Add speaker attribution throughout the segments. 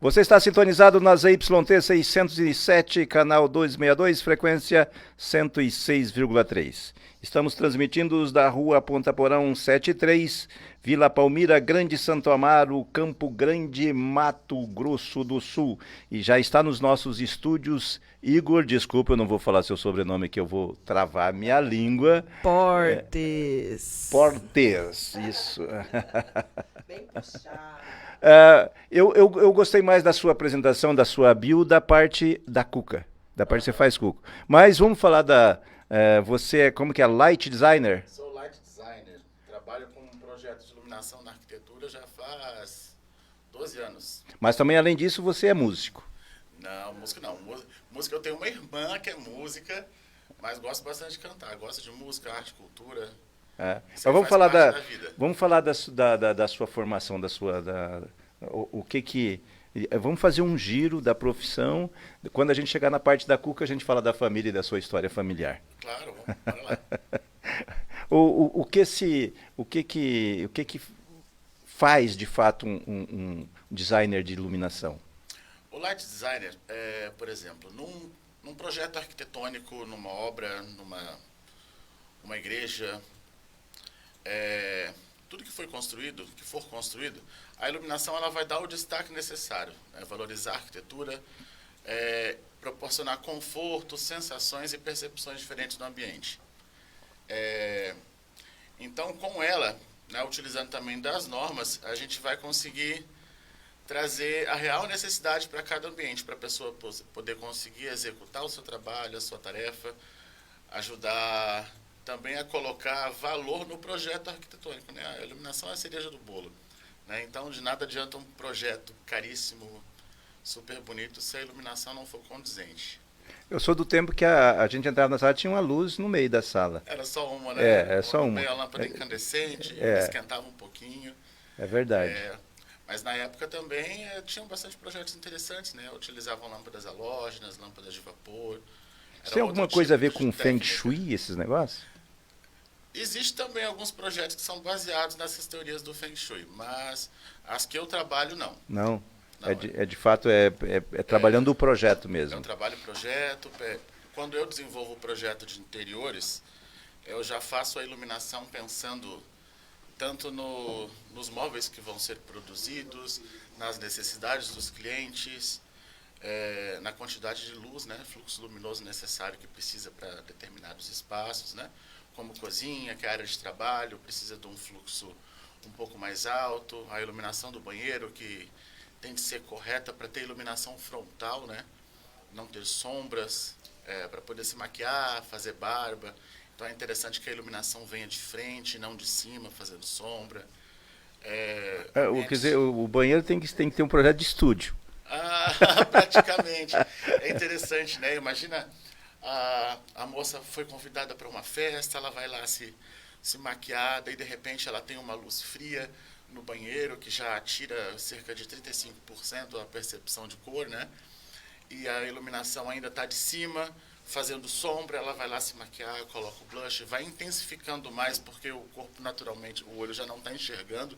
Speaker 1: Você está sintonizado na ZYT 607, canal 262, frequência 106,3. Estamos transmitindo da rua Ponta Porão 73, Vila Palmira, Grande Santo Amaro, Campo Grande, Mato Grosso do Sul. E já está nos nossos estúdios Igor, desculpa, eu não vou falar seu sobrenome que eu vou travar minha língua. Portes, isso.
Speaker 2: Bem puxado.
Speaker 1: Eu gostei mais da sua apresentação, da sua bio, da parte da Cuca. Da parte que você faz Cuca. Mas vamos falar da... você é como que é? Light designer?
Speaker 3: Sou light designer. Trabalho com um projeto de iluminação na arquitetura já faz 12 anos.
Speaker 1: Mas também, além disso, você é músico.
Speaker 3: Não, música não. Música eu tenho uma irmã que é música, mas gosto bastante de cantar. Gosto de música, arte, cultura.
Speaker 1: Mas vamos falar da sua formação, o que vamos fazer um giro da profissão. Quando a gente chegar na parte da Cuca, a gente fala da família e da sua história familiar.
Speaker 3: Claro, vamos lá.
Speaker 1: O que faz de fato um designer de iluminação?
Speaker 3: O light designer, por exemplo, num projeto arquitetônico, numa obra, numa igreja, tudo que for construído, a iluminação ela vai dar o destaque necessário, né? Valorizar a arquitetura, proporcionar conforto, sensações e percepções diferentes do ambiente. Então, com ela, né, utilizando também das normas, a gente vai conseguir trazer a real necessidade para cada ambiente, para a pessoa poder conseguir executar o seu trabalho, a sua tarefa, ajudar também a colocar valor no projeto arquitetônico, né? A iluminação é a cereja do bolo, né? Então, de nada adianta um projeto caríssimo, super bonito, se a iluminação não for condizente.
Speaker 1: Eu sou do tempo que a gente entrava na sala, tinha uma luz no meio da sala.
Speaker 3: Era só uma, né?
Speaker 1: É só uma.
Speaker 3: Meio a lâmpada incandescente, esquentava um pouquinho.
Speaker 1: É verdade.
Speaker 3: Mas na época também tinham bastante projetos interessantes, né? Utilizavam lâmpadas halógenas, lâmpadas de vapor.
Speaker 1: Isso tem alguma coisa a ver com Feng Shui, esses negócios?
Speaker 3: Existe também alguns projetos que são baseados nessas teorias do Feng Shui, mas as que eu trabalho, não.
Speaker 1: Não. De fato, trabalhando o projeto mesmo.
Speaker 3: Eu trabalho o projeto. Quando eu desenvolvo o projeto de interiores, eu já faço a iluminação pensando tanto nos móveis que vão ser produzidos, nas necessidades dos clientes, na quantidade de luz, né, fluxo luminoso necessário que precisa para determinados espaços, né, como cozinha, que é a área de trabalho, precisa de um fluxo um pouco mais alto, a iluminação do banheiro, que tem de ser correta para ter iluminação frontal, né, não ter sombras, para poder se maquiar, fazer barba. Então é interessante que a iluminação venha de frente, não de cima, fazendo sombra.
Speaker 1: Quer dizer, o banheiro tem que ter um projeto de estúdio.
Speaker 3: Praticamente. É interessante, né? Imagina, a moça foi convidada para uma festa, ela vai lá se maquiar, daí de repente ela tem uma luz fria no banheiro, que já tira cerca de 35% a percepção de cor, né? E a iluminação ainda está de cima, fazendo sombra, ela vai lá se maquiar, coloca o blush, vai intensificando mais, porque o corpo naturalmente, o olho já não está enxergando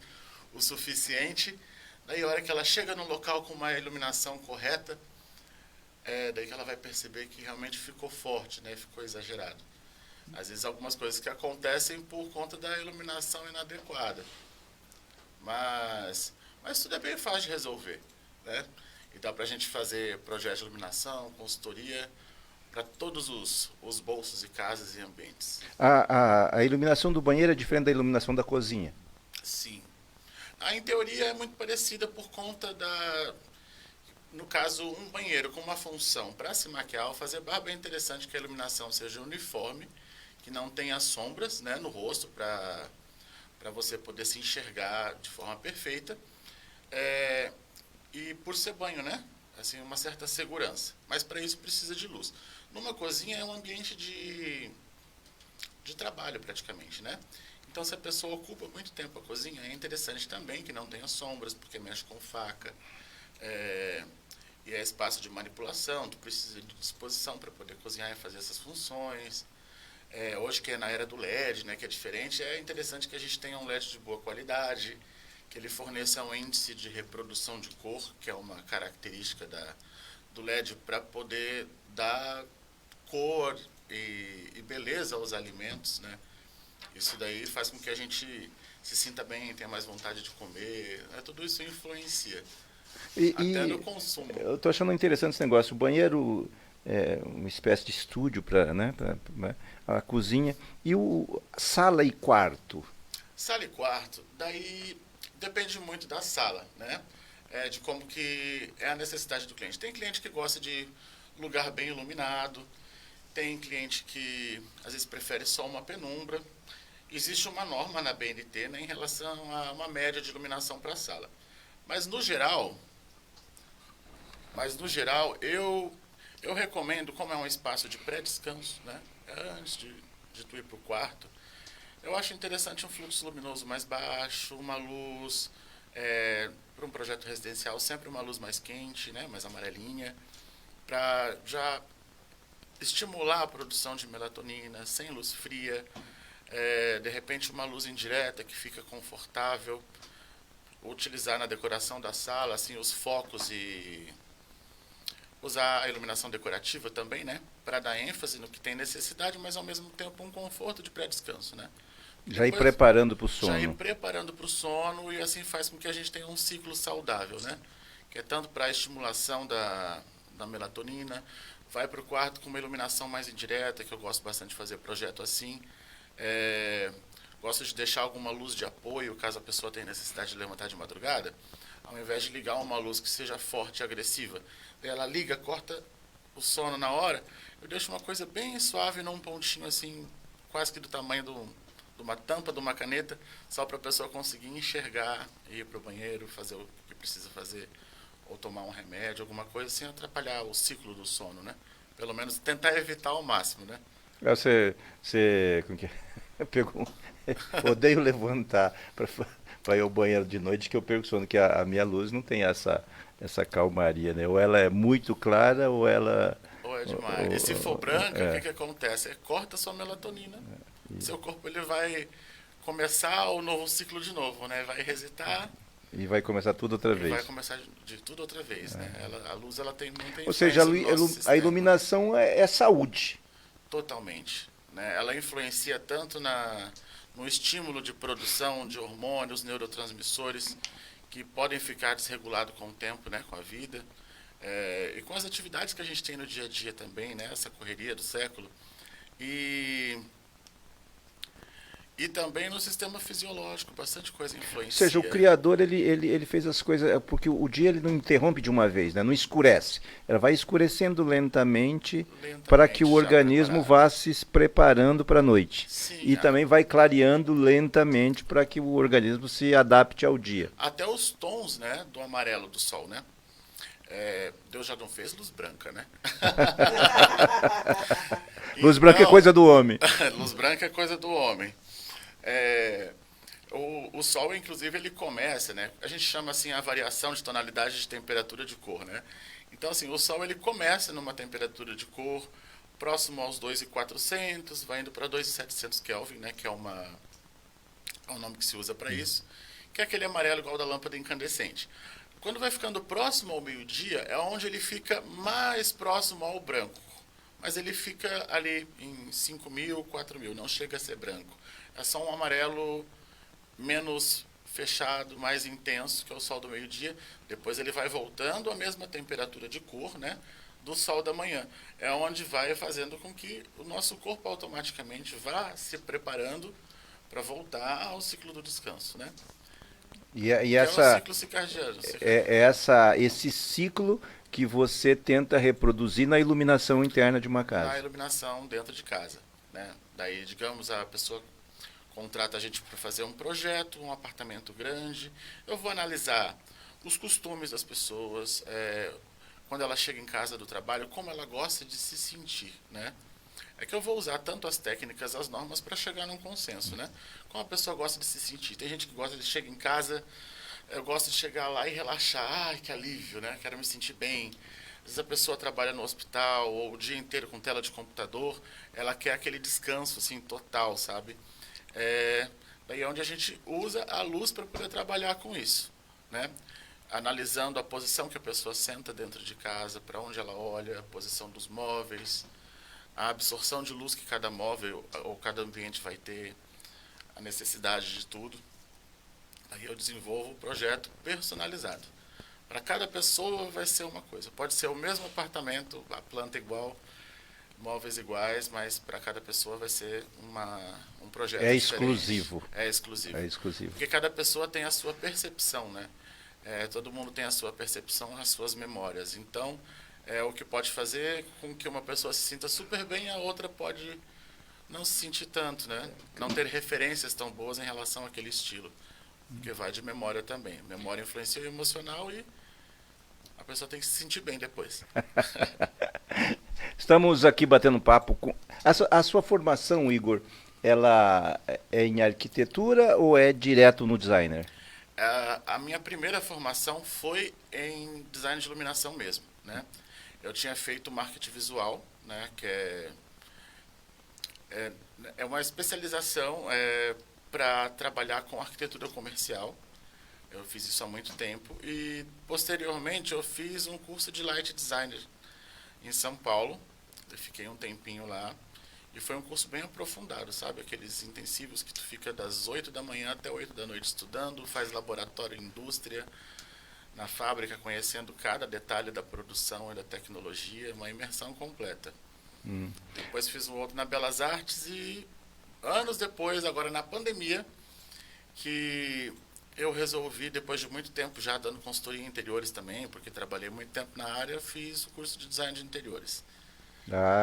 Speaker 3: o suficiente. Daí a hora que ela chega no local com uma iluminação correta, daí que ela vai perceber que realmente ficou forte, né? Ficou exagerado. Às vezes algumas coisas que acontecem por conta da iluminação inadequada. Mas tudo é bem fácil de resolver, né? E dá para a gente fazer projeto de iluminação, consultoria, para todos os bolsos e casas e ambientes.
Speaker 1: A iluminação do banheiro é diferente da iluminação da cozinha?
Speaker 3: Sim. Em teoria é muito parecida por conta no caso, um banheiro com uma função para se maquiar ou fazer barba, é interessante que a iluminação seja uniforme, que não tenha sombras, né, no rosto, para você poder se enxergar de forma perfeita. E por ser banho, né? Assim, uma certa segurança. Mas para isso precisa de luz. Numa cozinha é um ambiente de trabalho, praticamente, né? Então, se a pessoa ocupa muito tempo a cozinha, é interessante também que não tenha sombras, porque mexe com faca. E é espaço de manipulação, tu precisa de disposição para poder cozinhar e fazer essas funções. Hoje, que é na era do LED, né, que é diferente, é interessante que a gente tenha um LED de boa qualidade, que ele forneça um índice de reprodução de cor, que é uma característica do LED, para poder dar cor e beleza aos alimentos, né? Isso daí faz com que a gente se sinta bem, tenha mais vontade de comer, né? Tudo isso influencia, até no consumo.
Speaker 1: Eu estou achando interessante esse negócio. O banheiro é uma espécie de estúdio para, né, a cozinha. E o sala e quarto?
Speaker 3: Sala e quarto, daí depende muito da sala, né? De como que é a necessidade do cliente. Tem cliente que gosta de lugar bem iluminado, tem cliente que às vezes prefere só uma penumbra. Existe uma norma na BNT, né, em relação a uma média de iluminação para a sala. Mas no geral, eu recomendo, como é um espaço de pré-descanso, né, antes de tu ir para o quarto, eu acho interessante um fluxo luminoso mais baixo, uma luz, para um projeto residencial, sempre uma luz mais quente, né, mais amarelinha, para já estimular a produção de melatonina, sem luz fria, de repente uma luz indireta que fica confortável, utilizar na decoração da sala, assim, os focos e usar a iluminação decorativa também, né, para dar ênfase no que tem necessidade, mas ao mesmo tempo um conforto de pré-descanso, né.
Speaker 1: Já ir preparando para o
Speaker 3: Já ir
Speaker 1: sono.
Speaker 3: preparando para o sono, e assim faz com que a gente tenha um ciclo saudável, né? Que é tanto para a estimulação da melatonina, vai para o quarto com uma iluminação mais indireta, que eu gosto bastante de fazer projeto assim. Gosto de deixar alguma luz de apoio, caso a pessoa tenha necessidade de levantar de madrugada, ao invés de ligar uma luz que seja forte e agressiva. Ela liga, corta o sono na hora, eu deixo uma coisa bem suave num pontinho assim, quase que do tamanho de uma tampa de uma caneta, só para a pessoa conseguir enxergar, ir para o banheiro, fazer o que precisa fazer, ou tomar um remédio, alguma coisa, sem atrapalhar o ciclo do sono, né? Pelo menos tentar evitar ao máximo, né?
Speaker 1: Como que é? Eu pego, odeio levantar para ir ao banheiro de noite, que eu perco sono, que a minha luz não tem essa calmaria, né? Ou ela é muito clara, ou ela...
Speaker 3: Ou é demais. E se for branca, o que acontece? Corta a sua melatonina. Seu corpo ele vai começar o novo ciclo de novo, né? Vai resetar.
Speaker 1: E vai começar tudo outra vez.
Speaker 3: Vai começar de tudo outra vez, né? A luz ela tem muita
Speaker 1: Ou seja,
Speaker 3: influência no nosso
Speaker 1: a
Speaker 3: sistema.
Speaker 1: iluminação é saúde.
Speaker 3: Totalmente, né? Ela influencia tanto no estímulo de produção de hormônios, neurotransmissores, que podem ficar desregulados com o tempo, né? Com a vida. E com as atividades que a gente tem no dia a dia também, né? Essa correria do século. E também no sistema fisiológico, bastante coisa influencia.
Speaker 1: Ou seja, o Criador ele fez as coisas, porque o dia ele não interrompe de uma vez, né? Não escurece. Ela vai escurecendo lentamente para que o organismo vá se preparando para a noite.
Speaker 3: Sim,
Speaker 1: e também vai clareando lentamente para que o organismo se adapte ao dia.
Speaker 3: Até os tons, né, do amarelo do sol, né? Deus já não fez luz branca, né?
Speaker 1: Luz branca é coisa do homem.
Speaker 3: Luz branca é coisa do homem. O sol, inclusive, ele começa, né? A gente chama assim a variação de tonalidade de temperatura de cor, né? Então, assim, o sol ele começa numa temperatura de cor próximo aos 2.400, vai indo para 2.700 Kelvin, né? Que é o nome que se usa para isso, que é aquele amarelo igual da lâmpada incandescente. Quando vai ficando próximo ao meio-dia, é onde ele fica mais próximo ao branco. Mas ele fica ali em 5.000, 4.000, não chega a ser branco. É só um amarelo menos fechado, mais intenso, que é o sol do meio-dia. Depois ele vai voltando à mesma temperatura de cor, né, do sol da manhã. É onde vai fazendo com que o nosso corpo automaticamente vá se preparando para voltar ao ciclo do descanso, né?
Speaker 1: É
Speaker 3: um ciclo circadiano.
Speaker 1: Esse ciclo que você tenta reproduzir na iluminação interna de uma casa.
Speaker 3: Na iluminação dentro de casa, né? Daí, digamos, a pessoa contrata a gente para fazer um projeto, um apartamento grande. Eu vou analisar os costumes das pessoas, quando ela chega em casa do trabalho, como ela gosta de se sentir, né? É que eu vou usar tanto as técnicas, as normas, para chegar num consenso, né? Como a pessoa gosta de se sentir. Tem gente que gosta de chegar em casa, eu gosto de chegar lá e relaxar. Ai, que alívio, né? Quero me sentir bem. Às vezes a pessoa trabalha no hospital ou o dia inteiro com tela de computador, ela quer aquele descanso, assim, total, sabe? Daí é onde a gente usa a luz para poder trabalhar com isso, né? Analisando a posição que a pessoa senta dentro de casa, para onde ela olha, a posição dos móveis, a absorção de luz que cada móvel ou cada ambiente vai ter, a necessidade de tudo. Aí eu desenvolvo um projeto personalizado. Para cada pessoa vai ser uma coisa. Pode ser o mesmo apartamento, a planta igual, móveis iguais, mas para cada pessoa vai ser um projeto
Speaker 1: É
Speaker 3: diferente.
Speaker 1: exclusivo.
Speaker 3: É exclusivo.
Speaker 1: É exclusivo.
Speaker 3: Porque cada pessoa tem a sua percepção, né? Todo mundo tem a sua percepção, as suas memórias. Então, o que pode fazer com que uma pessoa se sinta super bem, a outra pode não se sentir tanto, né? Não ter referências tão boas em relação àquele estilo. Porque vai de memória também. Memória influencia o emocional e a pessoa tem que se sentir bem depois.
Speaker 1: Estamos aqui batendo papo com... A sua formação, Igor, ela é em arquitetura ou é direto no designer?
Speaker 3: A minha primeira formação foi em design de iluminação mesmo, né? Eu tinha feito marketing visual, né? Que é uma especialização para trabalhar com arquitetura comercial. Eu fiz isso há muito tempo e, posteriormente, eu fiz um curso de light designer em São Paulo. Eu fiquei um tempinho lá e foi um curso bem aprofundado, sabe? Aqueles intensivos que tu fica das 8 da manhã até 8 da noite estudando, faz laboratório em indústria, na fábrica, conhecendo cada detalhe da produção e da tecnologia, uma imersão completa. Depois fiz um outro na Belas Artes e anos depois, agora na pandemia, que eu resolvi, depois de muito tempo já dando consultoria em interiores também, porque trabalhei muito tempo na área, fiz o curso de design de interiores.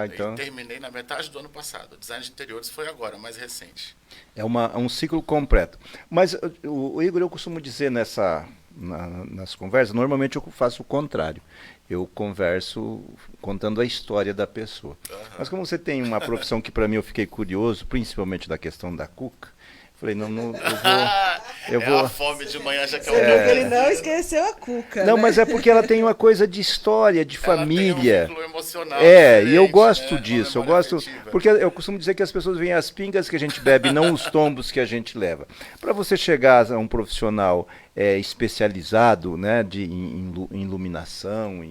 Speaker 1: Então...
Speaker 3: E terminei na metade do ano passado. O design de interiores foi agora, mais recente.
Speaker 1: É um ciclo completo. Mas, o Igor, eu costumo dizer nas conversas, normalmente eu faço o contrário. Eu converso contando a história da pessoa. Mas como você tem uma profissão que para mim eu fiquei curioso, principalmente da questão da cuca, falei, não, eu vou...
Speaker 3: A fome de manhã já que
Speaker 2: Você viu que ele não esqueceu a cuca,
Speaker 1: Não,
Speaker 2: né?
Speaker 1: mas é porque ela tem uma coisa de história, de família.
Speaker 3: Ela tem um vínculo emocional
Speaker 1: E eu gosto
Speaker 3: né?
Speaker 1: disso. Eu
Speaker 3: Uma memória
Speaker 1: gosto
Speaker 3: afetiva.
Speaker 1: porque eu costumo dizer que as pessoas veem as pingas que a gente bebe, não os tombos que a gente leva. Para você chegar a um profissional especializado, né, em iluminação,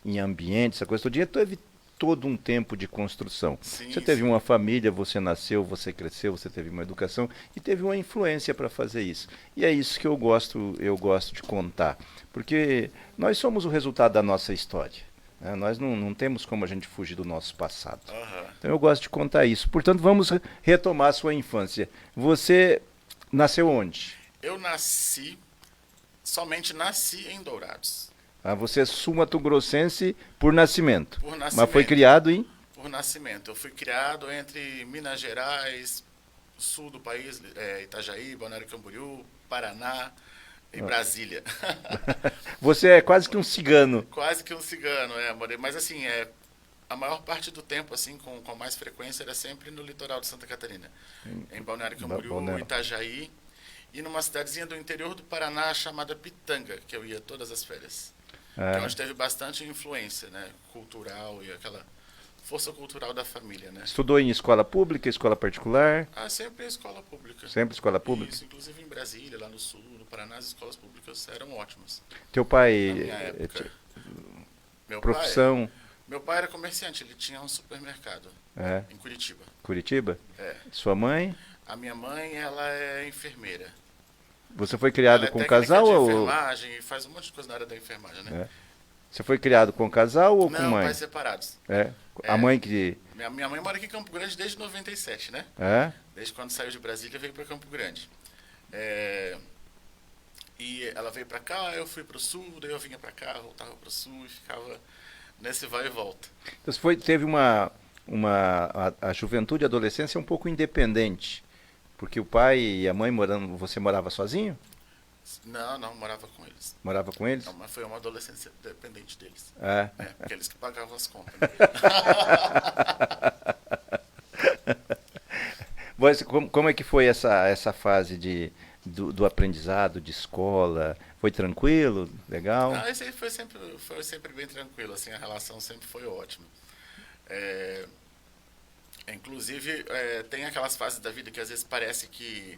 Speaker 1: em ambiente, essa coisa todo dia, teve todo um tempo de construção.
Speaker 3: Sim,
Speaker 1: Você teve
Speaker 3: sim.
Speaker 1: uma família, você nasceu, você cresceu, você teve uma educação e teve uma influência para fazer isso. E é isso que eu gosto de contar, porque nós somos o resultado da nossa história. Né? Nós não temos como a gente fugir do nosso passado. Então eu gosto de contar isso. Portanto, vamos retomar a sua infância. Você nasceu onde?
Speaker 3: Eu somente nasci em Dourados.
Speaker 1: Você é sul-mato-grossense por nascimento.
Speaker 3: Por nascimento.
Speaker 1: Mas foi criado em...
Speaker 3: Por nascimento. Eu fui criado entre Minas Gerais, sul do país, Itajaí, Balneário Camboriú, Paraná e Brasília.
Speaker 1: Você é quase que um cigano.
Speaker 3: Quase que um cigano, morei. Mas assim, a maior parte do tempo, assim, com mais frequência, era sempre no litoral de Santa Catarina. Em Balneário Camboriú, Itajaí e numa cidadezinha do interior do Paraná chamada Pitanga, que eu ia todas as férias. Que é onde teve bastante influência, né, cultural e aquela força cultural da família, né?
Speaker 1: Estudou em escola pública, escola particular?
Speaker 3: Sempre escola pública.
Speaker 1: Sempre escola pública?
Speaker 3: Isso, inclusive em Brasília, lá no sul, no Paraná, as escolas públicas eram ótimas.
Speaker 1: Teu pai...
Speaker 3: Na minha época.
Speaker 1: Profissão?
Speaker 3: Meu pai era comerciante, ele tinha um supermercado em Curitiba.
Speaker 1: Curitiba? Sua mãe?
Speaker 3: A minha mãe, ela é enfermeira.
Speaker 1: Você foi criado com casal
Speaker 3: ou...
Speaker 1: ou...
Speaker 3: enfermagem, faz um monte de coisa na área da enfermagem, né?
Speaker 1: Você foi criado com casal ou com mãe?
Speaker 3: Não, pais separados.
Speaker 1: A mãe que...
Speaker 3: Minha mãe mora aqui em Campo Grande desde 97, né? Desde quando saiu de Brasília, veio para Campo Grande. E ela veio para cá, eu fui para o sul, daí eu vinha para cá, voltava para o sul e ficava nesse vai e volta.
Speaker 1: Então você teve a juventude e a adolescência um pouco independente. Porque o pai e a mãe morando, você morava sozinho?
Speaker 3: Não, morava com eles.
Speaker 1: Morava com eles?
Speaker 3: Não, mas foi uma adolescência dependente deles. Porque eles que pagavam as contas. Né?
Speaker 1: Mas como é que foi essa fase do aprendizado, de escola? Foi tranquilo? Legal?
Speaker 3: Não, esse aí foi sempre bem tranquilo, assim, a relação sempre foi ótima. Inclusive, tem aquelas fases da vida que às vezes parece que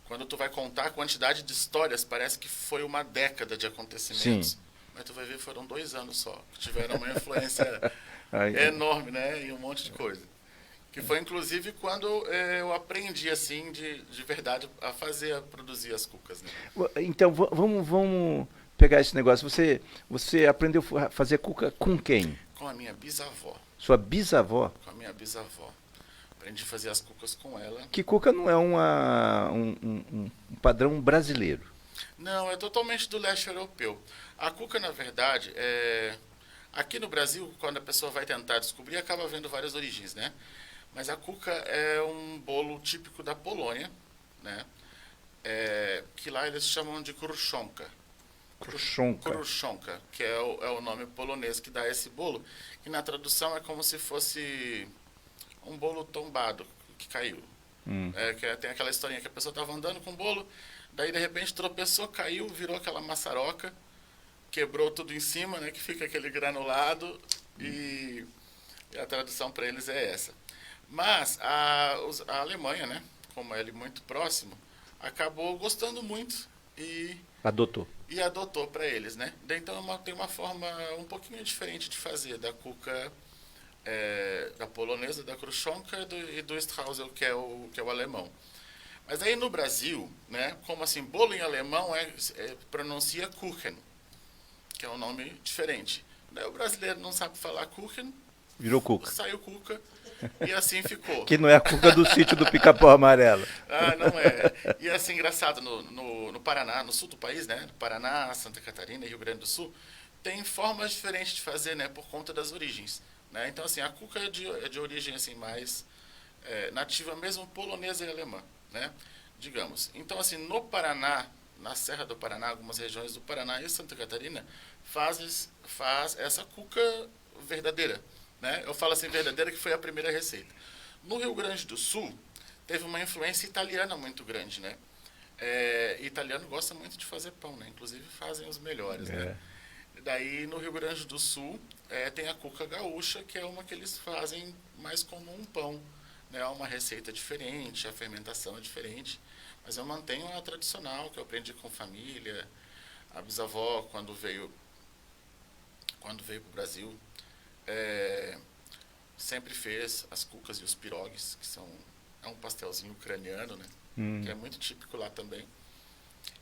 Speaker 3: quando tu vai contar a quantidade de histórias, parece que foi uma década de acontecimentos.
Speaker 1: Sim.
Speaker 3: Mas tu vai ver, foram 2 anos só, que tiveram uma influência
Speaker 1: Aí-
Speaker 3: enorme, né? E um monte de coisa. Que foi, inclusive, quando eu aprendi, assim, de verdade, a produzir as cucas, né?
Speaker 1: Então, vamos pegar esse negócio. Você aprendeu a fazer cuca com quem?
Speaker 3: Com a minha bisavó.
Speaker 1: Sua bisavó?
Speaker 3: Com a minha bisavó. Aprendi a fazer as cucas com ela.
Speaker 1: Que cuca não é um padrão brasileiro.
Speaker 3: Não, é totalmente do leste europeu. A cuca, na verdade, aqui no Brasil, quando a pessoa vai tentar descobrir, acaba vendo várias origens, né? Mas a cuca é um bolo típico da Polônia, né? Que lá eles chamam de kruszonka.
Speaker 1: Kruszonka.
Speaker 3: Kruszonka, que é o nome polonês que dá esse bolo, que na tradução é como se fosse um bolo tombado, que caiu. Tem aquela historinha que a pessoa estava andando com o bolo, daí de repente tropeçou, caiu, virou aquela maçaroca, quebrou tudo em cima, né, que fica aquele granulado, e a tradução para eles é essa. Mas a Alemanha, né, como é ali muito próximo, acabou gostando muito e
Speaker 1: Adotou.
Speaker 3: adotou para eles, né? Daí, então tem uma forma um pouquinho diferente de fazer da cuca da polonesa, da kruszonka e do Straussel, que é o alemão. Mas aí no Brasil, né, como assim, bolo em alemão pronuncia Kuchen, que é um nome diferente. Daí o brasileiro não sabe falar Kuchen,
Speaker 1: Virou cuca.
Speaker 3: saiu cuca e assim ficou.
Speaker 1: Que não é a cuca do sítio do Pica-Pau Amarelo.
Speaker 3: Ah, não é. E assim, engraçado, no Paraná, no sul do país, né? Paraná, Santa Catarina e Rio Grande do Sul, tem formas diferentes de fazer, né? Por conta das origens. Né? Então, assim, a cuca é de origem assim, mais nativa mesmo, polonesa e alemã, né? Digamos. Então, assim, no Paraná, na Serra do Paraná, algumas regiões do Paraná e Santa Catarina, faz essa cuca verdadeira. Né? Eu falo assim, verdadeira, que foi a primeira receita. No Rio Grande do Sul, teve uma influência italiana muito grande, né? Italiano gosta muito de fazer pão, né? Inclusive fazem os melhores, né? Daí, no Rio Grande do Sul, tem a cuca gaúcha, que é uma que eles fazem mais como um pão. Né? É uma receita diferente, a fermentação é diferente, mas eu mantenho a tradicional, que eu aprendi com família. A bisavó, quando veio para o Brasil, sempre fez as cucas e os pirogues, que é um pastelzinho ucraniano, né? Que é muito típico lá também.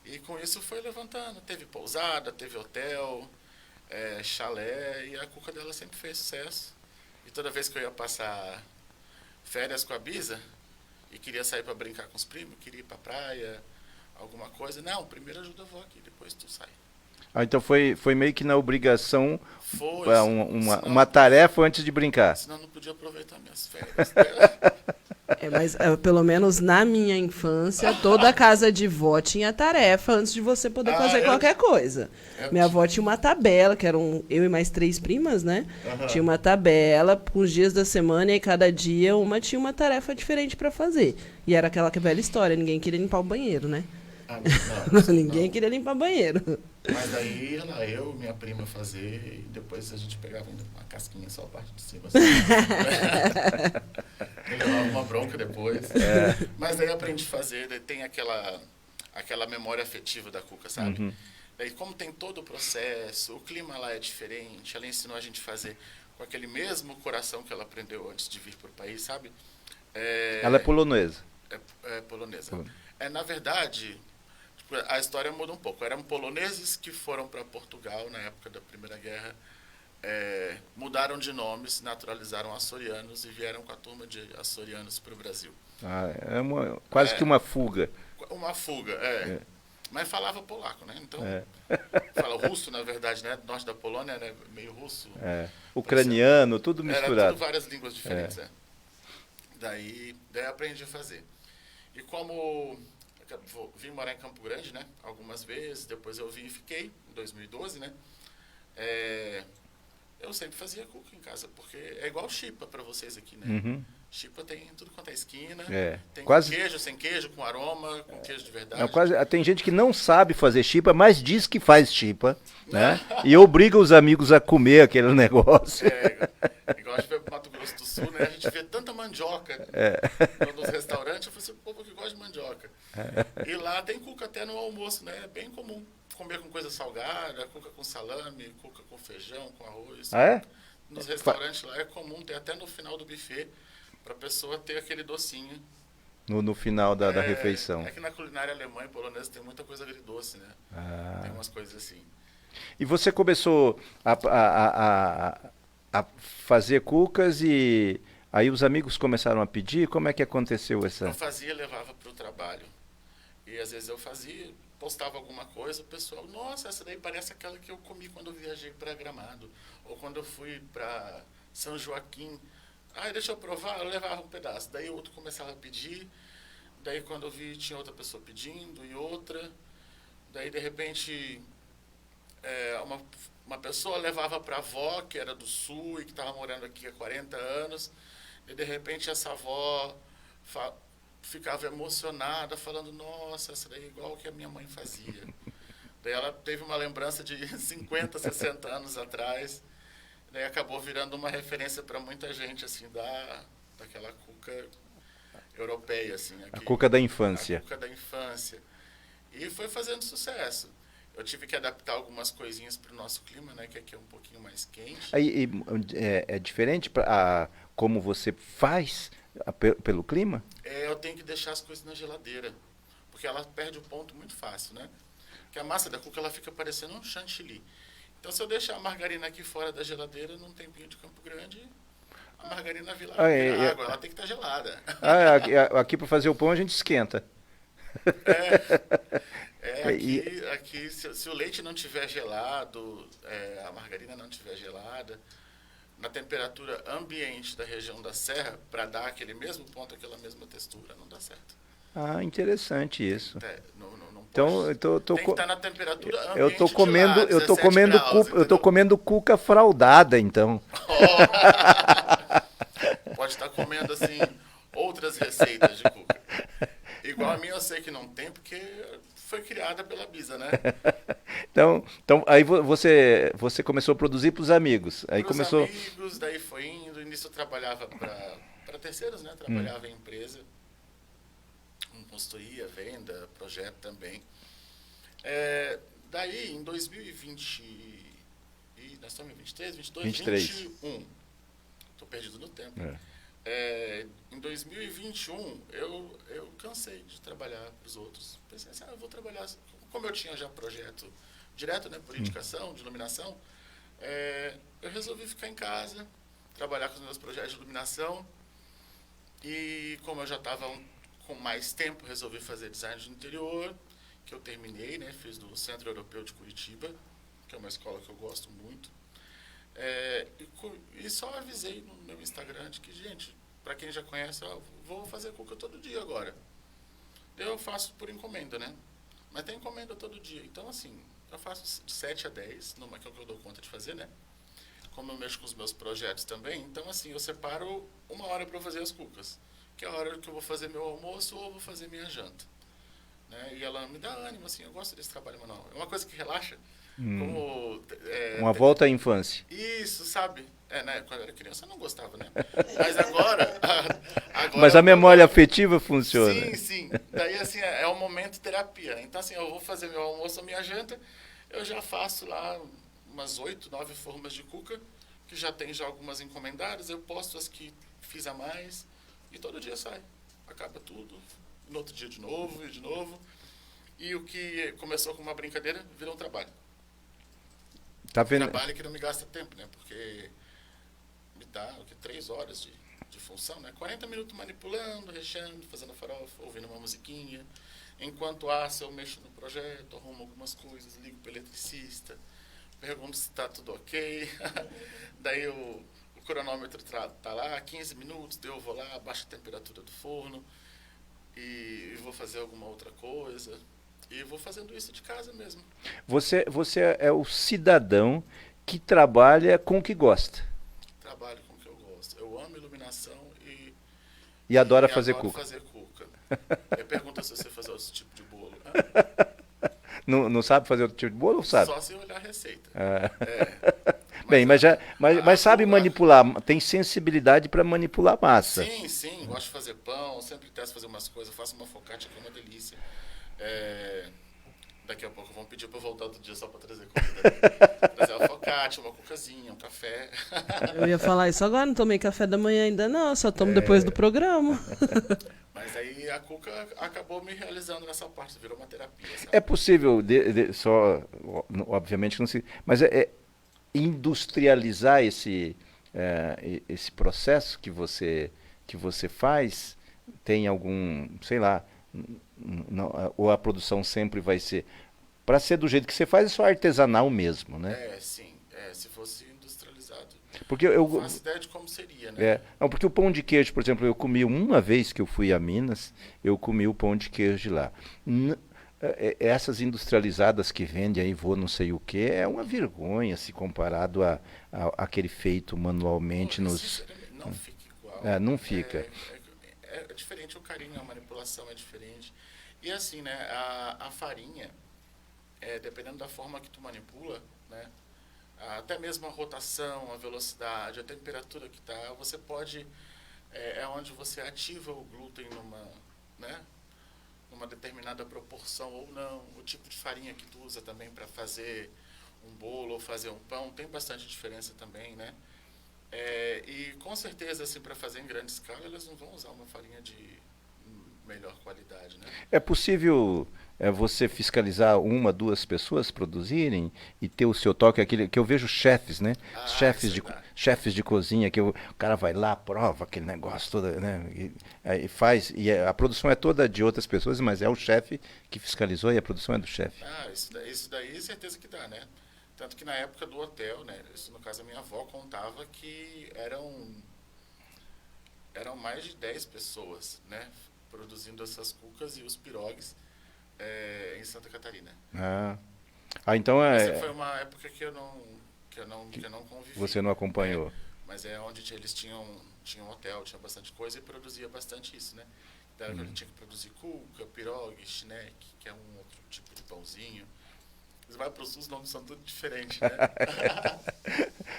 Speaker 3: E com isso foi levantando. Teve pousada, teve hotel, chalé, e a cuca dela sempre fez sucesso. E toda vez que eu ia passar férias com a Bisa e queria sair para brincar com os primos, queria ir para praia, alguma coisa, não, primeiro ajuda a avó aqui, depois tu sai.
Speaker 1: Então foi meio que na obrigação
Speaker 3: Foi,
Speaker 1: uma tarefa antes de brincar.
Speaker 3: Senão eu não podia aproveitar minhas férias.
Speaker 2: Mas pelo menos na minha infância, toda casa de vó tinha tarefa antes de você poder fazer qualquer coisa. Minha avó tinha uma tabela, que eram eu e mais 3 primas, né? Tinha uma tabela com os dias da semana e cada dia uma tinha uma tarefa diferente para fazer. E era aquela velha história, ninguém queria limpar o banheiro, né? Ninguém queria limpar banheiro.
Speaker 3: Mas aí eu e minha prima fazer e depois a gente pegava ainda uma casquinha só a parte de cima. Assim. Eu levava uma bronca depois. Mas daí eu aprendi a fazer, daí tem aquela memória afetiva da cuca, sabe? Daí como tem todo o processo, o clima lá é diferente, ela ensinou a gente a fazer com aquele mesmo coração que ela aprendeu antes de vir para o país, sabe?
Speaker 1: Ela é polonesa.
Speaker 3: É polonesa. Na verdade, a história muda um pouco. Eram poloneses que foram para Portugal na época da Primeira Guerra, mudaram de nomes, naturalizaram açorianos e vieram com a turma de açorianos para o Brasil.
Speaker 1: Quase que uma fuga.
Speaker 3: Uma fuga, Mas falava polaco, né? Então, fala russo, na verdade, né? Norte da Polônia, né? Meio russo.
Speaker 1: Ucraniano, tudo misturado.
Speaker 3: Era tudo várias línguas diferentes, Daí aprendi a fazer. E como vim morar em Campo Grande, né? Algumas vezes, depois eu vim e fiquei, em 2012, né? Eu sempre fazia cuca em casa, porque é igual chipa para vocês aqui, né? Chipa tem tudo quanto é esquina, tem quase... com queijo, sem queijo, com aroma, com queijo de verdade.
Speaker 1: Tem gente que não sabe fazer chipa, mas diz que faz chipa, né? E obriga os amigos a comer aquele negócio.
Speaker 3: Igual a gente foi pro Mato Grosso Grosso do Sul, né? A gente vê tanta mandioca nos restaurantes. Eu falei assim, povo que gosta de mandioca. E lá tem cuca até no almoço, né? É bem comum comer com coisa salgada, cuca com salame, cuca com feijão, com arroz.
Speaker 1: Ah, é?
Speaker 3: Nos restaurantes lá é comum ter até no final do buffet para a pessoa ter aquele docinho.
Speaker 1: No final da refeição.
Speaker 3: É que na culinária alemã e polonesa tem muita coisa agridoce, né? Tem umas coisas assim.
Speaker 1: E você começou a fazer cucas e aí os amigos começaram a pedir? Como é que aconteceu essa?
Speaker 3: Eu fazia, levava para o trabalho. E às vezes eu fazia, postava alguma coisa, o pessoal, nossa, essa daí parece aquela que eu comi quando eu viajei para Gramado. Ou quando eu fui para São Joaquim. Deixa eu provar, eu levava um pedaço. Daí outro começava a pedir. Daí quando eu vi, tinha outra pessoa pedindo e outra. Daí de repente, uma pessoa levava para a avó, que era do sul e que estava morando aqui há 40 anos. E de repente essa avó ficava emocionada, falando, nossa, essa daí é igual que a minha mãe fazia. Daí ela teve uma lembrança de 50, 60 anos atrás. Daí acabou virando uma referência para muita gente, assim, daquela cuca europeia, assim. Aqui,
Speaker 1: a cuca da infância.
Speaker 3: A cuca da infância. E foi fazendo sucesso. Eu tive que adaptar algumas coisinhas para o nosso clima, né, que aqui é um pouquinho mais quente.
Speaker 1: Aí, é diferente como você faz pelo clima?
Speaker 3: Eu tenho que deixar as coisas na geladeira, porque ela perde o ponto muito fácil, né? Porque a massa da cuca ela fica parecendo um chantilly. Então, se eu deixar a margarina aqui fora da geladeira, num tempinho de Campo Grande, a margarina vira água, ela tem que estar gelada.
Speaker 1: Aqui para fazer o pão a gente esquenta.
Speaker 3: Aqui se o leite não estiver gelado, a margarina não estiver gelada, na temperatura ambiente da região da serra, para dar aquele mesmo ponto, aquela mesma textura, não dá certo.
Speaker 1: Interessante isso.
Speaker 3: Não
Speaker 1: então,
Speaker 3: tem que estar na temperatura ambiente
Speaker 1: eu tô comendo,
Speaker 3: lá,
Speaker 1: eu tô comendo cuca fraudada, então.
Speaker 3: Pode estar comendo assim outras receitas de cuca. Igual a minha eu sei que não tem, porque foi criada pela Bisa, né?
Speaker 1: Então aí você começou a produzir para os amigos. Aí começou.
Speaker 3: Amigos, daí foi indo. No início eu trabalhava para terceiros, né? Trabalhava em empresa. Consultoria, venda, projeto também. Daí, em 2020, nós estamos em 23, 22,
Speaker 1: 23.
Speaker 3: 21. Estou perdido no tempo. Em 2021, eu cansei de trabalhar para os outros. Pensei assim, eu vou trabalhar... Como eu tinha já projeto direto, né, por indicação, de iluminação, eu resolvi ficar em casa, trabalhar com os meus projetos de iluminação. E como eu já estava com mais tempo, resolvi fazer design de interior, que eu terminei, né? Fiz do Centro Europeu de Curitiba, que é uma escola que eu gosto muito. E só avisei no meu Instagram de que, gente, para quem já conhece, vou fazer cuca todo dia agora. Eu faço por encomenda, né? Mas tem encomenda todo dia. Então, assim, eu faço de 7 a 10, que é o que eu dou conta de fazer, né? Como eu mexo com os meus projetos também, então, assim, eu separo 1 hora para fazer as cucas, que é a hora que eu vou fazer meu almoço ou vou fazer minha janta. Né? E ela me dá ânimo, assim, eu gosto desse trabalho manual. É uma coisa que relaxa.
Speaker 1: Uma volta à infância.
Speaker 3: Isso, sabe? Né? Quando eu era criança eu não gostava, né? Mas agora
Speaker 1: Mas a memória afetiva funciona.
Speaker 3: Sim, sim. Daí, assim, é um momento de terapia. Então, assim, eu vou fazer meu almoço ou minha janta, eu já faço lá umas 8, 9 formas de cuca, que já tem já algumas encomendadas, eu posto as que fiz a mais, e todo dia sai. Acaba tudo, no outro dia de novo, e de novo. E o que começou com uma brincadeira, virou um trabalho.
Speaker 1: Tá vendo?
Speaker 3: Trabalho que não me gasta tempo, né? Porque me dá 3 horas de função, né? 40 minutos manipulando, recheando, fazendo farofa, ouvindo uma musiquinha. Enquanto assa, eu mexo no projeto, arrumo algumas coisas, ligo para o eletricista, pergunto se está tudo ok. Daí o cronômetro tá lá, 15 minutos, daí eu vou lá, abaixo a temperatura do forno e vou fazer alguma outra coisa. E vou fazendo isso de casa mesmo.
Speaker 1: Você é o cidadão que trabalha com o que gosta.
Speaker 3: Trabalho com o que eu gosto. Eu amo iluminação
Speaker 1: e adoro fazer cuca.
Speaker 3: Eu pergunto se você faz outro tipo de bolo.
Speaker 1: Não sabe fazer outro tipo de bolo ou sabe?
Speaker 3: Só se eu olhar a receita.
Speaker 1: Bem, mas sabe manipular, tem sensibilidade para manipular massa.
Speaker 3: Sim, gosto de fazer pão, sempre testo fazer umas coisas, faço uma focaccia que é uma delícia. Daqui a pouco vão pedir para eu voltar outro dia só para trazer comida. Trazer uma focaccia, uma cucazinha, um café.
Speaker 2: Eu ia falar isso agora, não tomei café da manhã ainda não, só tomo depois do programa.
Speaker 3: Mas aí a cuca acabou me realizando nessa parte, virou uma terapia. Sabe?
Speaker 1: É possível, obviamente que não se... Mas industrializar esse processo que você faz, tem algum, sei lá, ou a produção sempre vai ser... Para ser do jeito que você faz, é só artesanal mesmo, né?
Speaker 3: Sim. Se fosse industrializado.
Speaker 1: Porque eu
Speaker 3: não faço ideia de como seria, né?
Speaker 1: Não, porque o pão de queijo, por exemplo, eu comi uma vez que eu fui a Minas, eu comi o pão de queijo de lá. Essas industrializadas que vendem aí, vou não sei o que, é uma vergonha se comparado a aquele feito manualmente nos...
Speaker 3: Não fica igual.
Speaker 1: Não fica.
Speaker 3: É diferente o carinho, a manipulação é diferente. E assim, né, a farinha, dependendo da forma que tu manipula, né, até mesmo a rotação, a velocidade, a temperatura que tá, você pode, onde você ativa o glúten numa determinada proporção ou não, o tipo de farinha que tu usa também para fazer um bolo ou fazer um pão, tem bastante diferença também, né? E com certeza, assim, para fazer em grande escala, elas não vão usar uma farinha de melhor qualidade, né?
Speaker 1: É possível você fiscalizar uma, duas pessoas produzirem e ter o seu toque, aquele que eu vejo chefes, né? Chefes de cozinha, que o cara vai lá, prova aquele negócio todo, né? E faz, e a produção é toda de outras pessoas, mas é o chefe que fiscalizou e a produção é do chefe.
Speaker 3: Isso daí certeza que dá, né? Tanto que na época do hotel, né? Isso, no caso, a minha avó contava que eram mais de 10 pessoas, né? Produzindo essas cucas e os pirogues em Santa Catarina.
Speaker 1: Então
Speaker 3: Essa foi uma época que eu não convivi.
Speaker 1: Você não acompanhou.
Speaker 3: Mas é onde eles tinham hotel, tinha bastante coisa e produzia bastante isso, né? Então ele tinha que produzir cuca, pirogue, schneck, que é um outro tipo de pãozinho. Você vai para o sul, os nomes são tudo diferentes, né?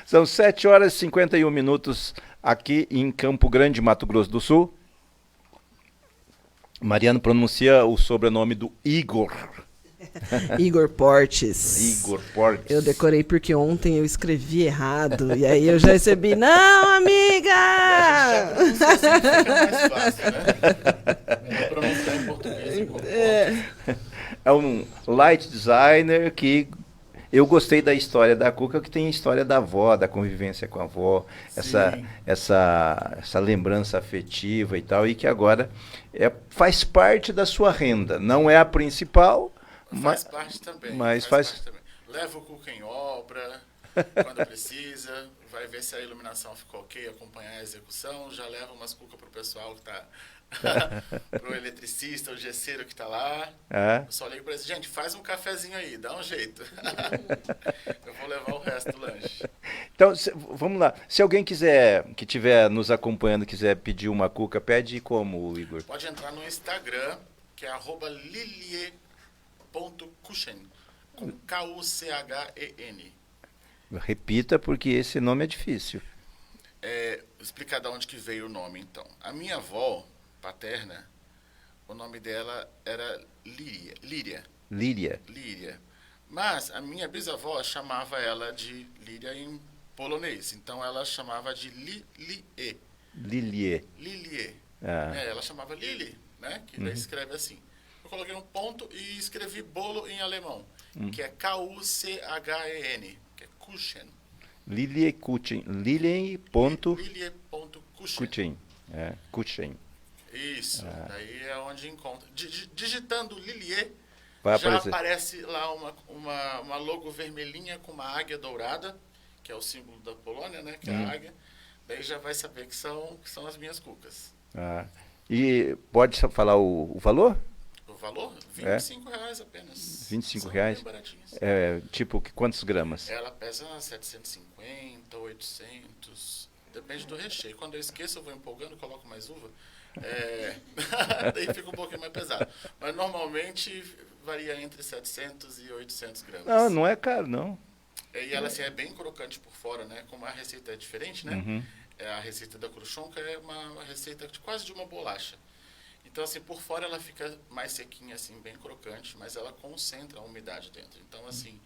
Speaker 1: São 7h51 aqui em Campo Grande, Mato Grosso do Sul. Mariano pronuncia o sobrenome do Igor.
Speaker 2: Igor Portes.
Speaker 1: Igor Portes.
Speaker 2: Eu decorei porque ontem eu escrevi errado. E aí eu já recebi, não, amiga!
Speaker 3: Fica mais fácil, né? Pronunciar em português.
Speaker 1: É um light designer que eu gostei da história da Cuca, que tem a história da avó, da convivência com a avó, essa lembrança afetiva e tal, e que agora faz parte da sua renda. Não é a principal,
Speaker 3: faz parte também.
Speaker 1: Mas
Speaker 3: faz parte também. Leva o Cuca em obra, quando precisa, vai ver se a iluminação ficou ok, acompanhar a execução, já leva umas cucas pro pessoal que está... pro eletricista, o gesseiro que tá lá. Eu só ligo pra eles, gente, faz um cafezinho aí, dá um jeito. Eu vou levar o resto do lanche.
Speaker 1: Então, vamos lá. Se alguém que estiver nos acompanhando, quiser pedir uma cuca, pede como, Igor?
Speaker 3: Pode entrar no Instagram, que é @lilie.kuchen, com Kuchen.
Speaker 1: Repita, porque esse nome é difícil.
Speaker 3: Explicar de onde que veio o nome, então. A minha avó paterna, o nome dela era Líria. Mas a minha bisavó chamava ela de Líria em polonês, então ela chamava de Lilie. Ela chamava Lili, né? Que daí escreve assim. Eu coloquei um ponto e escrevi bolo em alemão, que é Kuchen, que é Kuchen.
Speaker 1: Lilie Kuchen. Lilie.Kuchen. Kuchen.
Speaker 3: Isso, daí é onde encontra. Digitando Lilie, aparece lá uma logo vermelhinha com uma águia dourada, que é o símbolo da Polônia, né? Que é a águia. Daí já vai saber que são as minhas cucas.
Speaker 1: E pode falar o valor?
Speaker 3: O valor? R$25 apenas.
Speaker 1: R$25?
Speaker 3: Bem baratinhas.
Speaker 1: Tipo, quantos gramas?
Speaker 3: Ela pesa 750, 800... Depende do recheio. Quando eu esqueço, eu vou empolgando, coloco mais uva. Daí fica um pouquinho mais pesado. Mas normalmente varia entre 700 e 800 gramas.
Speaker 1: Não é caro, não.
Speaker 3: E ela assim, é bem crocante por fora, né? Como a receita é diferente, né?
Speaker 1: Uhum.
Speaker 3: A receita da cruchonka é uma receita quase de uma bolacha. Então, assim, por fora ela fica mais sequinha, assim, bem crocante, mas ela concentra a umidade dentro. Então, assim,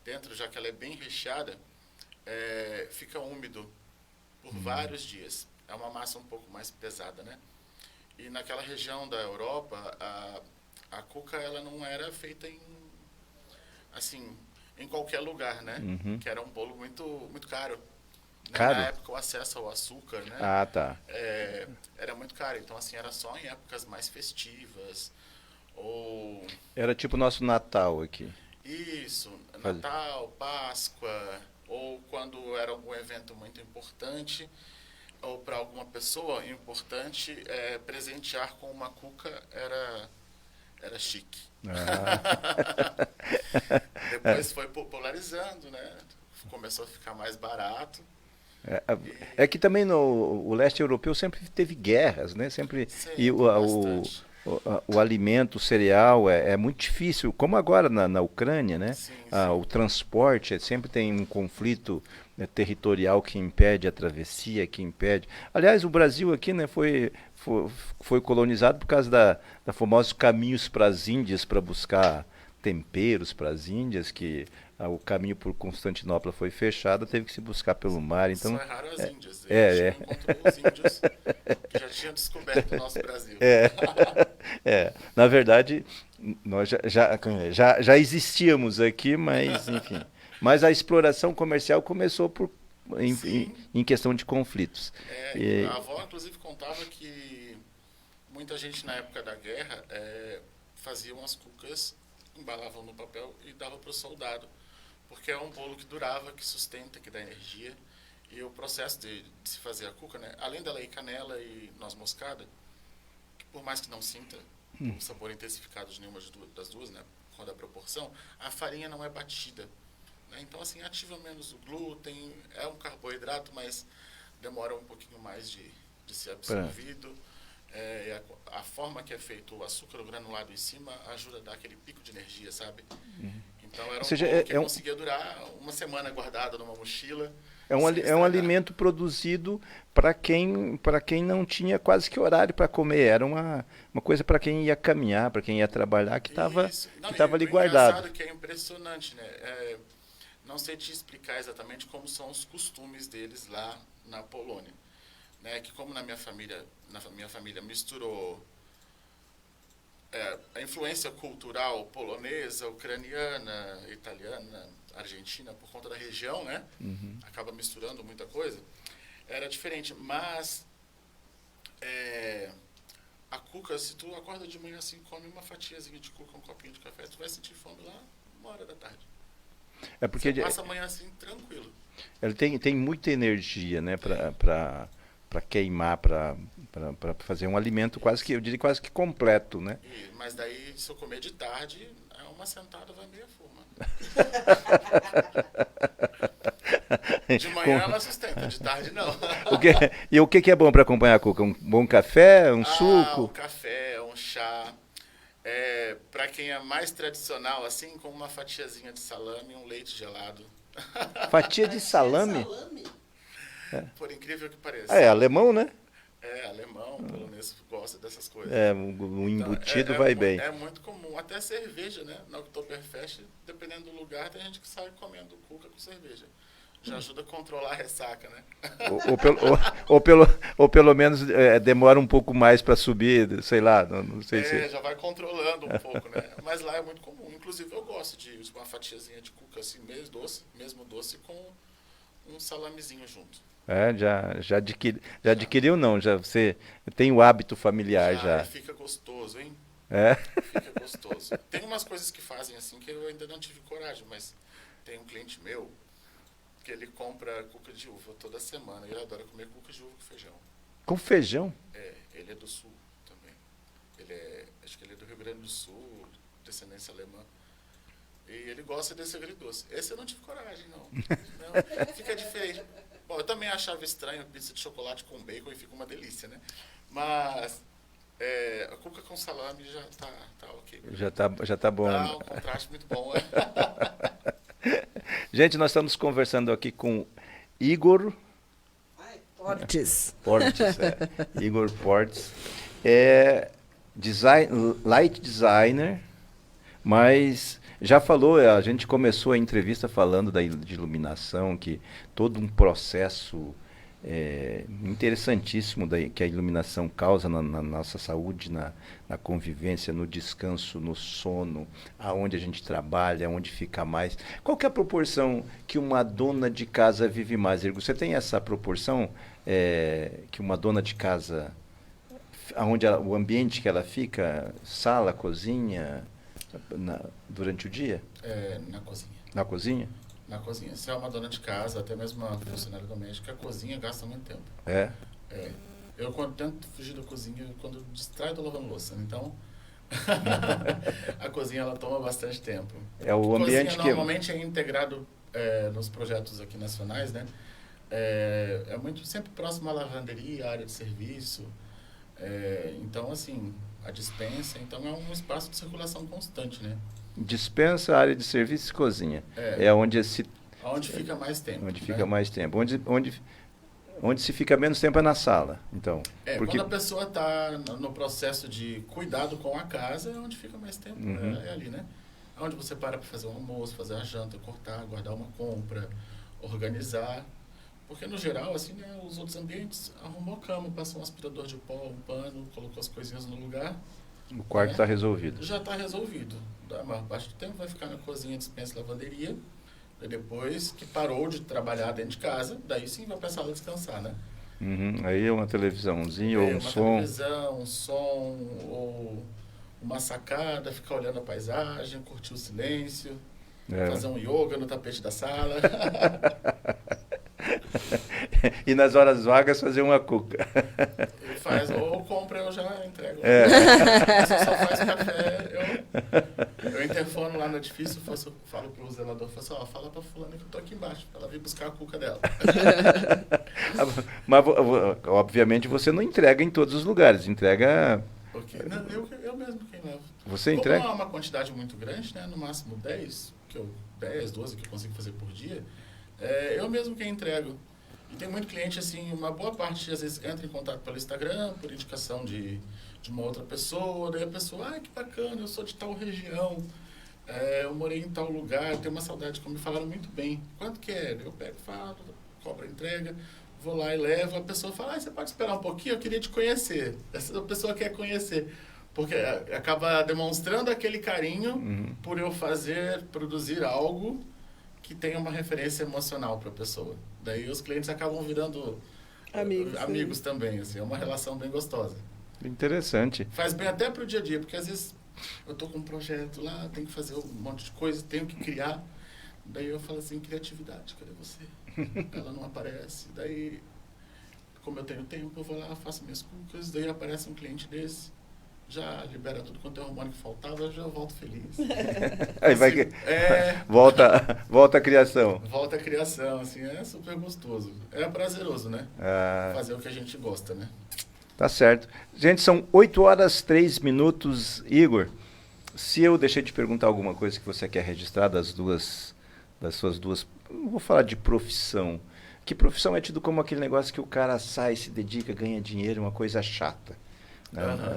Speaker 3: dentro, já que ela é bem recheada, fica úmido por vários dias. É uma massa um pouco mais pesada, né? E naquela região da Europa, a cuca, ela não era feita assim, em qualquer lugar, né?
Speaker 1: Uhum.
Speaker 3: Que era um bolo muito, muito caro. Né?
Speaker 1: Caro?
Speaker 3: Na época, o acesso ao açúcar, né?
Speaker 1: Ah, tá.
Speaker 3: Era muito caro. Então, assim, era só em épocas mais festivas. Ou...
Speaker 1: Era tipo o nosso Natal aqui.
Speaker 3: Isso, Natal, Páscoa, ou quando era algum evento muito importante, ou para alguma pessoa importante, presentear com uma cuca era chique.
Speaker 1: Ah.
Speaker 3: Depois foi popularizando, né? Começou a ficar mais barato.
Speaker 1: É que também o leste europeu sempre teve guerras, né? Sempre, e
Speaker 3: Sempre, bastante.
Speaker 1: o alimento, o cereal é muito difícil, como agora na Ucrânia, né?
Speaker 3: Sim,
Speaker 1: O transporte sempre tem um conflito, né, territorial que impede a travessia, que impede. Aliás, o Brasil aqui, né, foi colonizado por causa da famosos caminhos para as Índias para buscar temperos para as Índias, que o caminho por Constantinopla foi fechado, teve que se buscar pelo mar. Então,
Speaker 3: Só é raro as Índias. A
Speaker 1: é,
Speaker 3: gente não encontrou os índios que já tinham descoberto o nosso Brasil.
Speaker 1: na verdade, nós já existíamos aqui, mas enfim. Mas a exploração comercial começou
Speaker 3: Sim.
Speaker 1: em questão de conflitos.
Speaker 3: A avó, inclusive, contava que muita gente na época da guerra faziam as cucas, embalavam no papel e dava para o soldado. Porque é um bolo que durava, que sustenta, que dá energia. E o processo de se fazer a cuca, né, além dela ir canela e noz moscada, que por mais que não sinta o sabor intensificado de nenhuma das duas, né, quando a proporção, a farinha não é batida. Né, então, assim, ativa menos o glúten, é um carboidrato, mas demora um pouquinho mais de ser absorvido. A forma que é feito o açúcar granulado em cima ajuda a dar aquele pico de energia, sabe? Então era um bolo que conseguia durar uma semana guardado numa mochila.
Speaker 1: É um alimento produzido para quem não tinha quase que horário para comer. Era uma coisa para quem ia caminhar, para quem ia trabalhar, que estava ali guardado.
Speaker 3: Engraçado que é impressionante, né? Não sei te explicar exatamente como são os costumes deles lá na Polônia. Né, que como na minha família misturou a influência cultural polonesa, ucraniana, italiana, argentina, por conta da região, né? Acaba misturando muita coisa. Era diferente, mas a cuca, se tu acorda de manhã assim, come uma fatiazinha de cuca, um copinho de café, tu vai sentir fome lá 1h da tarde.
Speaker 1: É porque
Speaker 3: você passa a manhã assim, tranquilo.
Speaker 1: Ele tem muita energia, né, para queimar, para fazer um alimento quase que, eu diria, quase que completo, né?
Speaker 3: Mas daí, se eu comer de tarde, uma sentada vai meia forma. De manhã ela sustenta, de tarde não.
Speaker 1: E o que é bom para acompanhar a cuca? Um bom café, um suco?
Speaker 3: Um café, um chá. Para quem é mais tradicional, assim, com uma fatiazinha de salame e um leite gelado.
Speaker 1: Fatia de salame?
Speaker 3: Por incrível que pareça.
Speaker 1: É alemão, né?
Speaker 3: Alemão, polonês gosta dessas coisas.
Speaker 1: O embutido vai bem.
Speaker 3: É muito comum. Até cerveja, né? Na Oktoberfest, dependendo do lugar, tem gente que sai comendo cuca com cerveja. Já ajuda a controlar a ressaca, né?
Speaker 1: Ou pelo menos demora um pouco mais para subir, sei lá, não sei se...
Speaker 3: Já vai controlando um pouco, né? Mas lá é muito comum. Inclusive eu gosto de uma fatiazinha de cuca assim, mesmo doce com um salamezinho junto.
Speaker 1: Já adquiriu não, você tem o hábito familiar já.
Speaker 3: Fica gostoso, hein? Fica gostoso. Tem umas coisas que fazem assim que eu ainda não tive coragem, mas tem um cliente meu que ele compra cuca de uva toda semana. Ele adora comer cuca de uva com feijão.
Speaker 1: Com feijão?
Speaker 3: Ele é do sul também. Acho que ele é do Rio Grande do Sul, descendência alemã. E ele gosta desse agridoce. Esse eu não tive coragem, não. Não, fica diferente. Bom, eu também achava estranho pizza de chocolate com bacon e fica uma delícia, né? Mas a cuca com salame já tá ok.
Speaker 1: Já tá bom.
Speaker 3: Dá um contraste muito bom, né?
Speaker 1: Gente, nós estamos conversando aqui com Igor
Speaker 2: Portes.
Speaker 1: Portes, Igor Portes. É light designer, mas já falou, a gente começou a entrevista falando de iluminação, que todo um processo interessantíssimo que a iluminação causa na nossa saúde, na convivência, no descanso, no sono, aonde a gente trabalha, onde fica mais. Qual que é a proporção que uma dona de casa vive mais? Você tem essa proporção que uma dona de casa, aonde o ambiente que ela fica, sala, cozinha, durante o dia?
Speaker 3: Na cozinha.
Speaker 1: Na cozinha?
Speaker 3: Na cozinha. Se é uma dona de casa, até mesmo uma funcionária doméstica, a cozinha gasta muito tempo. Eu, quando tento fugir da cozinha, quando distraio, tô lavando louça. Então, a cozinha, ela toma bastante tempo.
Speaker 1: É o ambiente
Speaker 3: cozinha, normalmente é integrado nos projetos aqui nacionais, né? É muito sempre próximo à lavanderia, à área de serviço. Então, assim, a despensa, então é um espaço de circulação constante, né?
Speaker 1: Dispensa, área de serviço e cozinha. É onde
Speaker 3: fica mais tempo.
Speaker 1: Onde fica mais tempo. Onde se fica menos tempo é na sala. Então,
Speaker 3: porque quando a pessoa está no processo de cuidado com a casa, é onde fica mais tempo. É ali, né? É onde você para fazer o almoço, fazer a janta, cortar, guardar uma compra, organizar. Porque, no geral, assim, né, os outros ambientes, arrumou a cama, passou um aspirador de pó, um pano, colocou as coisinhas no lugar.
Speaker 1: O quarto está resolvido.
Speaker 3: Já está resolvido. A maior parte do tempo vai ficar na cozinha, dispensa, lavanderia. E depois que parou de trabalhar dentro de casa, daí sim vai para a sala descansar, né?
Speaker 1: Aí é uma televisãozinha ou um som.
Speaker 3: Uma televisão, um som, ou uma sacada, ficar olhando a paisagem, curtir o silêncio, fazer um yoga no tapete da sala.
Speaker 1: E nas horas vagas fazer uma cuca.
Speaker 3: Ou compra, eu já entrego. Você só faz café, eu interfono lá no edifício, falo pro zelador, fala pra fulana que eu tô aqui embaixo, pra ela vir buscar a cuca dela.
Speaker 1: Mas, obviamente, você não entrega em todos os lugares, entrega...
Speaker 3: Não, eu mesmo quem levo.
Speaker 1: Você entrega?
Speaker 3: Como não é uma quantidade muito grande, né, no máximo 10, 12 que eu consigo fazer por dia, eu mesmo quem entrego. E tem muito cliente, assim, uma boa parte, às vezes, entra em contato pelo Instagram, por indicação de uma outra pessoa, daí a pessoa, que bacana, eu sou de tal região, eu morei em tal lugar, tenho uma saudade, como me falaram muito bem. Quanto que é? Eu pego, falo, cobro a entrega, vou lá e levo, a pessoa fala, você pode esperar um pouquinho, eu queria te conhecer. Essa pessoa quer conhecer, porque acaba demonstrando aquele carinho por eu produzir algo que tenha uma referência emocional para a pessoa. Daí os clientes acabam virando amigos também, assim, é uma relação bem gostosa.
Speaker 1: Interessante.
Speaker 3: Faz bem até para o dia a dia, porque às vezes eu tô com um projeto lá, tenho que fazer um monte de coisa, tenho que criar. Daí eu falo assim, criatividade, cadê você? Ela não aparece. Daí, como eu tenho tempo, eu vou lá, faço minhas cucas, daí aparece um cliente desse, já libera tudo quanto é hormônio que faltava, eu já volto feliz.
Speaker 1: Aí
Speaker 3: assim,
Speaker 1: volta a criação.
Speaker 3: Volta a criação, assim, é super gostoso. É prazeroso, né? Fazer o que a gente gosta, né?
Speaker 1: Tá certo. Gente, são 8h03. Igor, se eu deixei de perguntar alguma coisa que você quer registrar das suas duas... Não vou falar de profissão. Que profissão é tido como aquele negócio que o cara sai, se dedica, ganha dinheiro, uma coisa chata.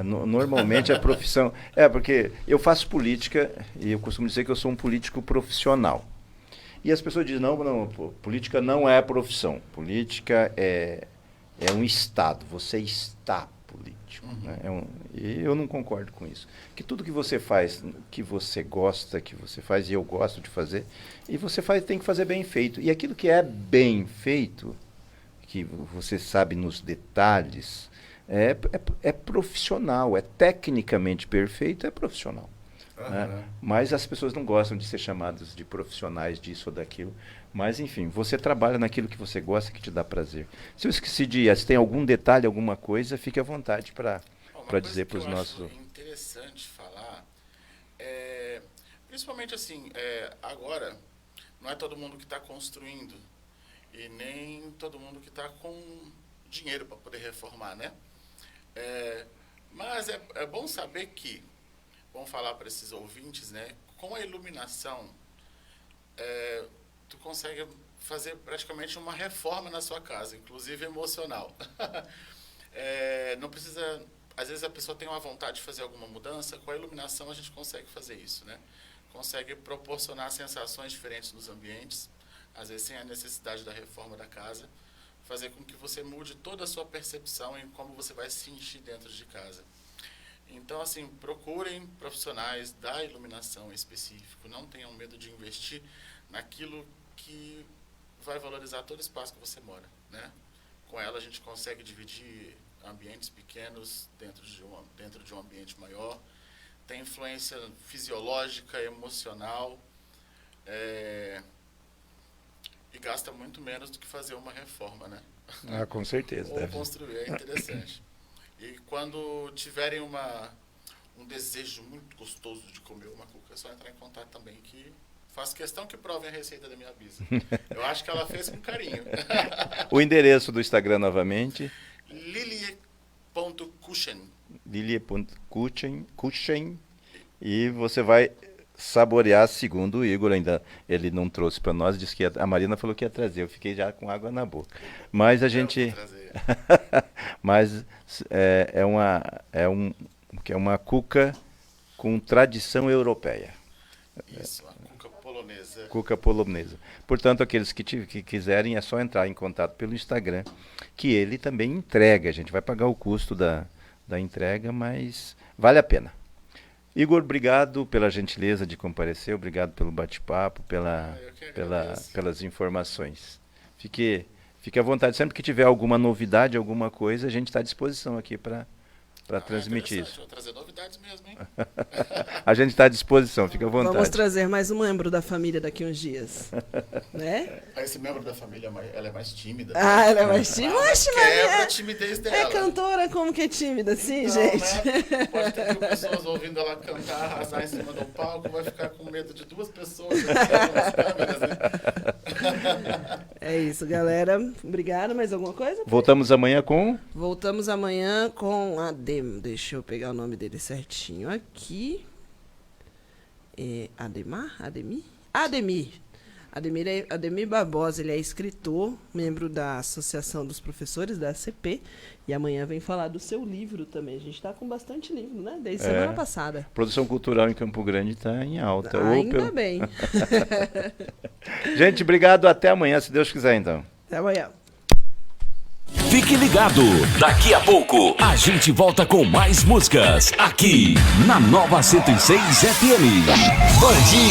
Speaker 1: Normalmente a profissão... porque eu faço política e eu costumo dizer que eu sou um político profissional. E as pessoas dizem, não, política não é profissão. Política é um estado. Você está político. Né? E eu não concordo com isso. Que tudo que você faz, que você gosta, que você faz, e eu gosto de fazer, e você tem que fazer bem feito. E aquilo que é bem feito, que você sabe nos detalhes... É profissional, é tecnicamente perfeito, é profissional. Né? Mas as pessoas não gostam de ser chamadas de profissionais disso ou daquilo. Mas, enfim, você trabalha naquilo que você gosta, que te dá prazer. Se eu esqueci se tem algum detalhe, alguma coisa, fique à vontade para dizer para os nossos...
Speaker 3: Uma coisa que eu acho interessante falar, principalmente assim, agora, não é todo mundo que está construindo e nem todo mundo que está com dinheiro para poder reformar, né? Mas é bom saber que, vamos falar para esses ouvintes, né? Com a iluminação, tu consegue fazer praticamente uma reforma na sua casa, inclusive emocional. Não precisa... Às vezes a pessoa tem uma vontade de fazer alguma mudança, com a iluminação a gente consegue fazer isso, né? Consegue proporcionar sensações diferentes nos ambientes, às vezes sem a necessidade da reforma da casa, fazer com que você mude toda a sua percepção em como você vai se sentir dentro de casa. Então, assim, procurem profissionais da iluminação em específico, não tenham medo de investir naquilo que vai valorizar todo o espaço que você mora, né? Com ela a gente consegue dividir ambientes pequenos dentro de um ambiente maior, tem influência fisiológica, emocional, e gasta muito menos do que fazer uma reforma, né?
Speaker 1: Ah, com certeza.
Speaker 3: Ou construir, é interessante. E quando tiverem um desejo muito gostoso de comer uma cuca, é só entrar em contato também, que faço questão que provem a receita da minha bisa. Eu acho que ela fez com carinho.
Speaker 1: O endereço do Instagram novamente.
Speaker 3: Lilie.Kuchen.
Speaker 1: Lilie.Kuchen. E você vai saborear, segundo o Igor, ainda ele não trouxe para nós, disse que a Marina falou que ia trazer, eu fiquei já com água na boca. Mas a gente... Mas é uma cuca com tradição europeia.
Speaker 3: Isso, a cuca polonesa.
Speaker 1: Cuca polonesa. Portanto, aqueles que quiserem, é só entrar em contato pelo Instagram, que ele também entrega. A gente vai pagar o custo da entrega, mas vale a pena. Igor, obrigado pela gentileza de comparecer, obrigado pelo bate-papo, pelas informações. Fique à vontade, sempre que tiver alguma novidade, alguma coisa, a gente está à disposição aqui para transmitir isso.
Speaker 3: Vou trazer novidades mesmo, hein?
Speaker 1: A gente está à disposição, fica à vontade.
Speaker 2: Vamos trazer mais um membro da família daqui uns dias, né?
Speaker 3: Esse membro da família, ela é mais tímida.
Speaker 2: Ah, ela é mais tímida? Oxe,
Speaker 3: quebra a timidez dela.
Speaker 2: É cantora, como que é tímida assim,
Speaker 3: Não,
Speaker 2: gente?
Speaker 3: né? Pode ter 1000 pessoas ouvindo ela cantar, arrasar em cima do palco, vai ficar com medo de 2 pessoas nas câmeras, né?
Speaker 2: É isso, galera. Obrigada. Mais alguma coisa?
Speaker 1: Voltamos amanhã com...
Speaker 2: Voltamos amanhã com deixa eu pegar o nome dele certinho aqui. Ademir Barbosa, ele é escritor, membro da Associação dos Professores da ACP, e amanhã vem falar do seu livro também. A gente está com bastante livro, né? Desde semana passada.
Speaker 1: Produção cultural em Campo Grande está em alta.
Speaker 2: Ainda bem.
Speaker 1: Gente, obrigado. Até amanhã, se Deus quiser, então.
Speaker 2: Até amanhã.
Speaker 4: Fique ligado, daqui a pouco a gente volta com mais músicas aqui na Nova 106 FM. Bom dia.